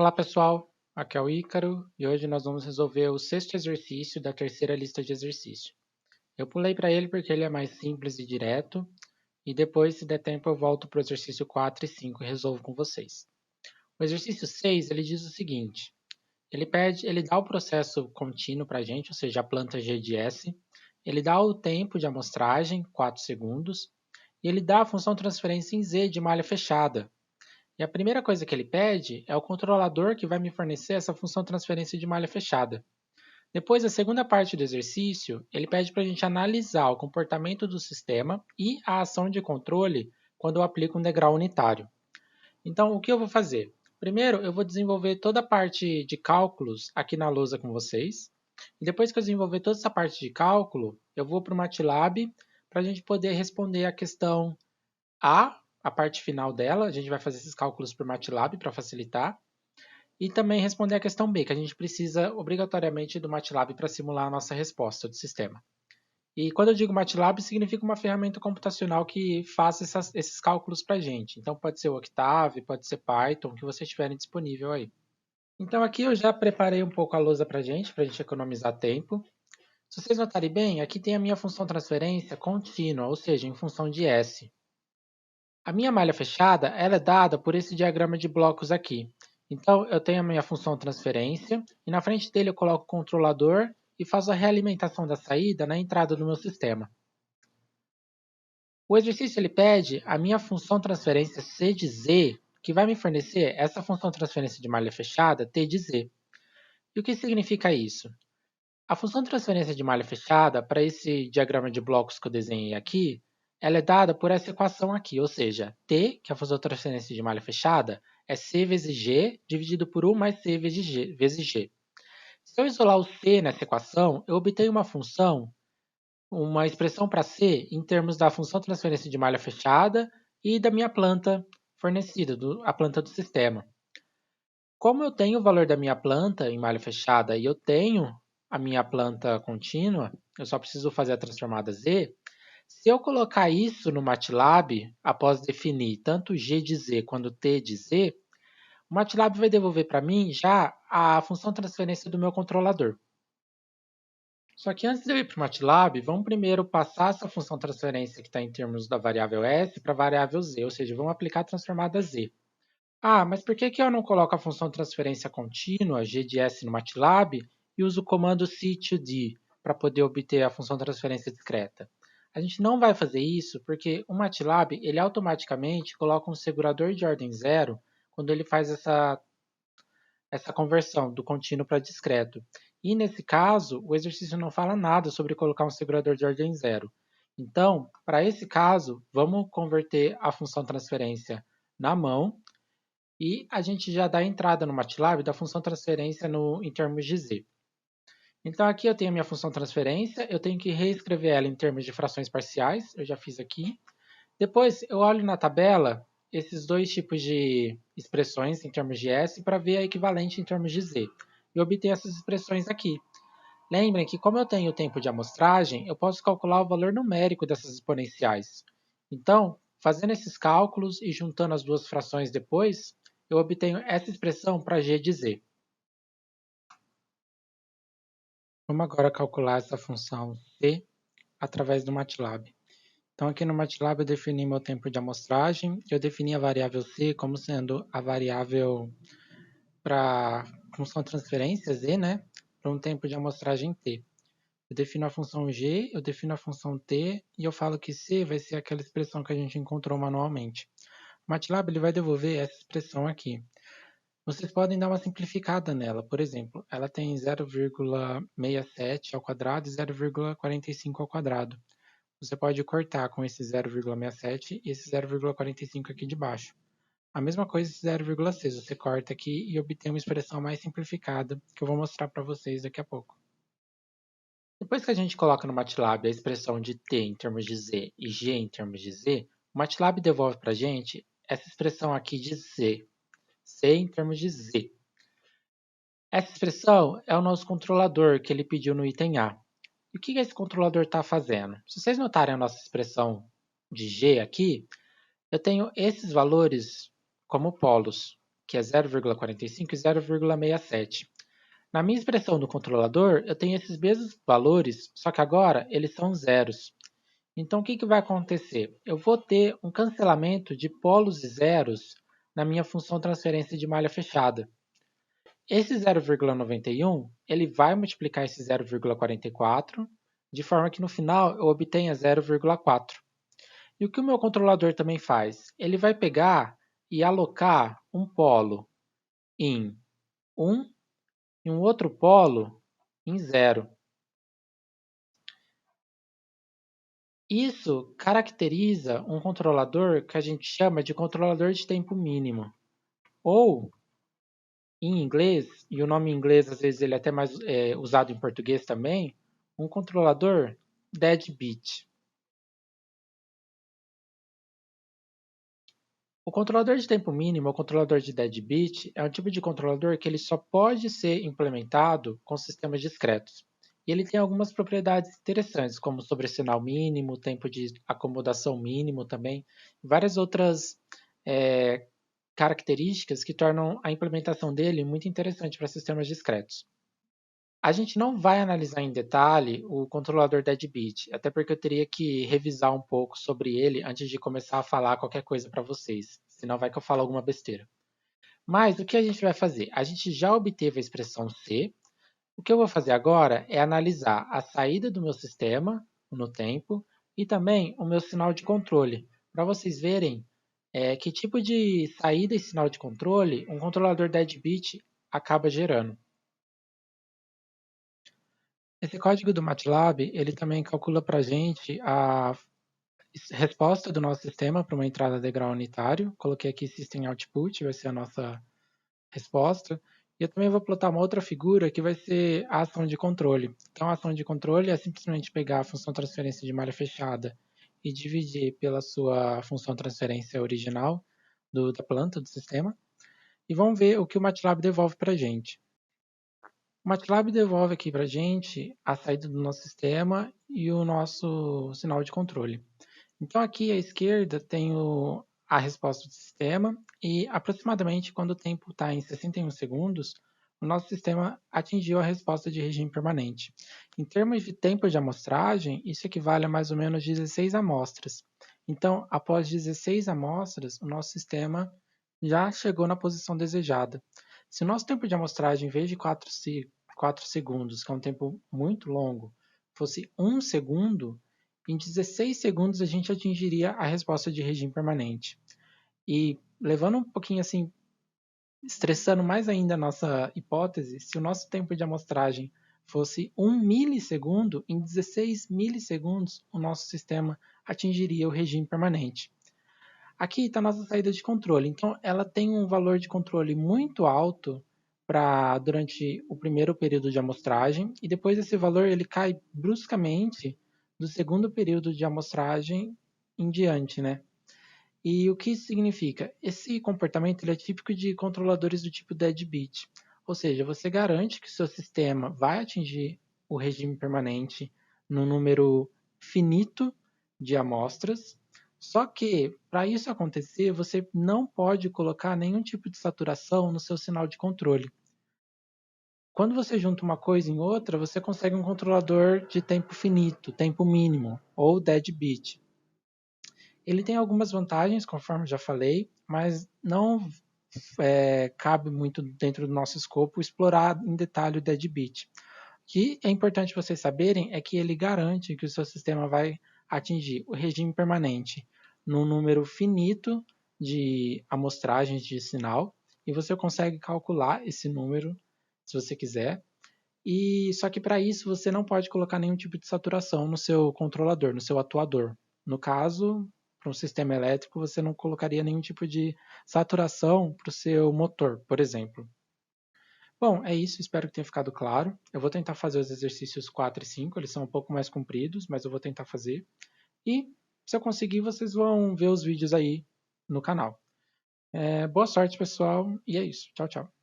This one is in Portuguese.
Olá pessoal, aqui é o Ícaro e hoje nós vamos resolver o sexto exercício da terceira lista de exercício. Eu pulei para ele porque ele é mais simples e direto e depois, se der tempo, eu volto para o exercício 4 e 5 e resolvo com vocês. O exercício 6 ele diz o seguinte, ele dá o processo contínuo para a gente, ou seja, a planta G de S, ele dá o tempo de amostragem, 4 segundos, e ele dá a função transferência em Z de malha fechada, e a primeira coisa que ele pede é o controlador que vai me fornecer essa função transferência de malha fechada. Depois, a segunda parte do exercício, ele pede para a gente analisar o comportamento do sistema e a ação de controle quando eu aplico um degrau unitário. Então, o que eu vou fazer? Primeiro, eu vou desenvolver toda a parte de cálculos aqui na lousa com vocês. E depois que eu desenvolver toda essa parte de cálculo, eu vou para o MATLAB para a gente poder responder a questão a parte final dela, a gente vai fazer esses cálculos por MATLAB para facilitar, e também responder a questão B, que a gente precisa obrigatoriamente do MATLAB para simular a nossa resposta do sistema. E quando eu digo MATLAB, significa uma ferramenta computacional que faça esses cálculos para a gente. Então pode ser o Octave, pode ser Python, o que vocês tiverem disponível aí. Então aqui eu já preparei um pouco a lousa para a gente economizar tempo. Se vocês notarem bem, aqui tem a minha função transferência contínua, ou seja, em função de S. A minha malha fechada ela é dada por esse diagrama de blocos aqui. Então, eu tenho a minha função transferência, e na frente dele eu coloco o controlador e faço a realimentação da saída na entrada do meu sistema. O exercício ele pede a minha função transferência C de Z, que vai me fornecer essa função transferência de malha fechada T de Z. E o que significa isso? A função transferência de malha fechada, para esse diagrama de blocos que eu desenhei aqui, ela é dada por essa equação aqui, ou seja, T, que é a função transferência de malha fechada, é C vezes G dividido por 1 mais C vezes G. Se eu isolar o C nessa equação, eu obtenho uma função, uma expressão para C em termos da função transferência de malha fechada e da minha planta fornecida, a planta do sistema. Como eu tenho o valor da minha planta em malha fechada e eu tenho a minha planta contínua, eu só preciso fazer a transformada Z. Se eu colocar isso no MATLAB, após definir tanto G de Z quanto T de Z, o MATLAB vai devolver para mim já a função transferência do meu controlador. Só que antes de eu ir para o MATLAB, vamos primeiro passar essa função transferência que está em termos da variável S para a variável Z, ou seja, vamos aplicar a transformada Z. Ah, mas por que eu não coloco a função transferência contínua, G de S, no MATLAB e uso o comando C2D para poder obter a função transferência discreta? A gente não vai fazer isso porque o MATLAB ele automaticamente coloca um segurador de ordem zero quando ele faz essa conversão do contínuo para discreto. E nesse caso, o exercício não fala nada sobre colocar um segurador de ordem zero. Então, para esse caso, vamos converter a função transferência na mão e a gente já dá a entrada no MATLAB da função transferência em termos de Z. Então aqui eu tenho a minha função transferência, eu tenho que reescrever ela em termos de frações parciais, eu já fiz aqui. Depois eu olho na tabela esses dois tipos de expressões em termos de S para ver a equivalente em termos de Z. E obtenho essas expressões aqui. Lembrem que como eu tenho o tempo de amostragem, eu posso calcular o valor numérico dessas exponenciais. Então, fazendo esses cálculos e juntando as duas frações depois, eu obtenho essa expressão para G de Z. Vamos agora calcular essa função C através do MATLAB. Então, aqui no MATLAB eu defini meu tempo de amostragem, eu defini a variável C como sendo a variável para função transferência Z, né, para um tempo de amostragem T. Eu defino a função G, eu defino a função T e eu falo que C vai ser aquela expressão que a gente encontrou manualmente. O MATLAB ele vai devolver essa expressão aqui. Vocês podem dar uma simplificada nela. Por exemplo, ela tem 0,67 ao quadrado e 0,45 ao quadrado. Você pode cortar com esse 0,67 e esse 0,45 aqui de baixo. A mesma coisa esse 0,6. Você corta aqui e obtém uma expressão mais simplificada que eu vou mostrar para vocês daqui a pouco. Depois que a gente coloca no MATLAB a expressão de T em termos de Z e G em termos de Z, o MATLAB devolve para a gente essa expressão aqui de Z, C em termos de Z. Essa expressão é o nosso controlador que ele pediu no item A. E o que esse controlador está fazendo? Se vocês notarem a nossa expressão de G aqui, eu tenho esses valores como polos, que é 0,45 e 0,67. Na minha expressão do controlador, eu tenho esses mesmos valores, só que agora eles são zeros. Então, o que vai acontecer? Eu vou ter um cancelamento de polos e zeros na minha função transferência de malha fechada. Esse 0,91, ele vai multiplicar esse 0,44, de forma que no final eu obtenha 0,4. E o que o meu controlador também faz? Ele vai pegar e alocar um polo em 1 e um outro polo em 0. Isso caracteriza um controlador que a gente chama de controlador de tempo mínimo. Ou, em inglês, e o nome em inglês às vezes ele é até mais usado em português também, um controlador deadbeat. O controlador de tempo mínimo, ou controlador de deadbeat, é um tipo de controlador que ele só pode ser implementado com sistemas discretos. E ele tem algumas propriedades interessantes, como sobressinal mínimo, tempo de acomodação mínimo também, e várias outras características que tornam a implementação dele muito interessante para sistemas discretos. A gente não vai analisar em detalhe o controlador deadbeat, até porque eu teria que revisar um pouco sobre ele antes de começar a falar qualquer coisa para vocês, senão vai que eu falo alguma besteira. Mas o que a gente vai fazer? A gente já obteve a expressão C. O que eu vou fazer agora é analisar a saída do meu sistema no tempo e também o meu sinal de controle, para vocês verem que tipo de saída e sinal de controle um controlador deadbeat acaba gerando. Esse código do MATLAB, ele também calcula para a gente a resposta do nosso sistema para uma entrada de grau unitário. Coloquei aqui System Output, vai ser a nossa resposta. E eu também vou plotar uma outra figura que vai ser a ação de controle. Então, a ação de controle é simplesmente pegar a função transferência de malha fechada e dividir pela sua função transferência original da planta do sistema. E vamos ver o que o MATLAB devolve para a gente. O MATLAB devolve aqui para a gente a saída do nosso sistema e o nosso sinal de controle. Então aqui à esquerda tem a resposta do sistema e aproximadamente quando o tempo está em 61 segundos, o nosso sistema atingiu a resposta de regime permanente. Em termos de tempo de amostragem, isso equivale a mais ou menos 16 amostras. Então, após 16 amostras, o nosso sistema já chegou na posição desejada. Se o nosso tempo de amostragem, em vez de 4 segundos, que é um tempo muito longo, fosse 1 segundo, em 16 segundos a gente atingiria a resposta de regime permanente. E levando um pouquinho assim, estressando mais ainda a nossa hipótese, se o nosso tempo de amostragem fosse 1 milissegundo, em 16 milissegundos o nosso sistema atingiria o regime permanente. Aqui está a nossa saída de controle. Então, ela tem um valor de controle muito alto durante o primeiro período de amostragem, e depois esse valor ele cai bruscamente do segundo período de amostragem em diante, né? E o que isso significa? Esse comportamento ele é típico de controladores do tipo deadbeat, ou seja, você garante que o seu sistema vai atingir o regime permanente no número finito de amostras, só que para isso acontecer, você não pode colocar nenhum tipo de saturação no seu sinal de controle. Quando você junta uma coisa em outra, você consegue um controlador de tempo finito, tempo mínimo, ou deadbeat. Ele tem algumas vantagens, conforme já falei, mas não cabe muito dentro do nosso escopo explorar em detalhe o deadbeat. O que é importante vocês saberem é que ele garante que o seu sistema vai atingir o regime permanente num número finito de amostragens de sinal, e você consegue calcular esse número se você quiser. E só que para isso você não pode colocar nenhum tipo de saturação no seu controlador, no seu atuador. No caso, para um sistema elétrico, você não colocaria nenhum tipo de saturação para o seu motor, por exemplo. Bom, é isso, espero que tenha ficado claro. Eu vou tentar fazer os exercícios 4 e 5, eles são um pouco mais compridos, mas eu vou tentar fazer. E se eu conseguir, vocês vão ver os vídeos aí no canal. Boa sorte, pessoal, e é isso. Tchau, tchau.